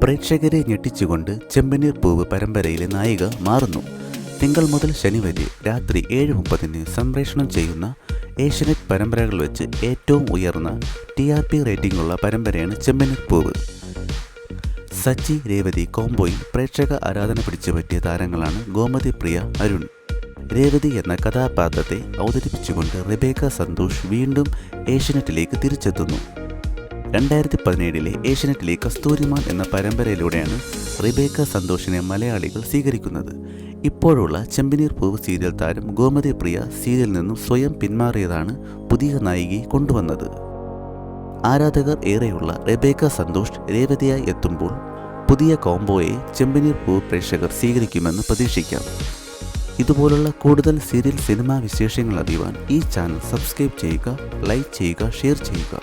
പ്രേക്ഷകരെ ഞെട്ടിച്ചുകൊണ്ട് ചെമ്പനീർ പൂവ് പരമ്പരയിലെ നായിക മാറുന്നു. തിങ്കൾ മുതൽ ശനി വരെ രാത്രി 7:30 സംപ്രേഷണം ചെയ്യുന്ന ഏഷ്യനെറ്റ് പരമ്പരകൾ വെച്ച് ഏറ്റവും ഉയർന്ന TRP റേറ്റിംഗ് ഉള്ള പരമ്പരയാണ് ചെമ്പനീർ പൂവ്. സച്ചി രേവതി കോംബോയിൽ പ്രേക്ഷക ആരാധന പിടിച്ചുപറ്റിയ താരങ്ങളാണ് ഗോമതി പ്രിയ, അരുൺ. രേവതി എന്ന കഥാപാത്രത്തെ അവതരിപ്പിച്ചുകൊണ്ട് റെബേക്ക സന്തോഷ് വീണ്ടും ഏഷ്യനെറ്റിലേക്ക് തിരിച്ചെത്തുന്നു. 2017 ഏഷ്യനെറ്റിലെ കസ്തൂരിമാൻ എന്ന പരമ്പരയിലൂടെയാണ് റെബേക്ക സന്തോഷിനെ മലയാളികൾ സ്വീകരിക്കുന്നത്. ഇപ്പോഴുള്ള ചെമ്പനീർ പൂവ് സീരിയൽ താരം ഗോമതി പ്രിയ സീരിയലിൽ നിന്നും സ്വയം പിന്മാറിയതാണ് പുതിയ നായികയെ കൊണ്ടുവന്നത്. ആരാധകർ ഏറെയുള്ള റെബേക്ക സന്തോഷ് രേവതിയായി എത്തുമ്പോൾ പുതിയ കോംബോയെ ചെമ്പനീർ പൂവ് പ്രേക്ഷകർ സ്വീകരിക്കുമെന്ന് പ്രതീക്ഷിക്കാം. ഇതുപോലുള്ള കൂടുതൽ സീരിയൽ സിനിമാ വിശേഷങ്ങൾ അറിയുവാൻ ഈ ചാനൽ സബ്സ്ക്രൈബ് ചെയ്യുക, ലൈക്ക് ചെയ്യുക, ഷെയർ ചെയ്യുക.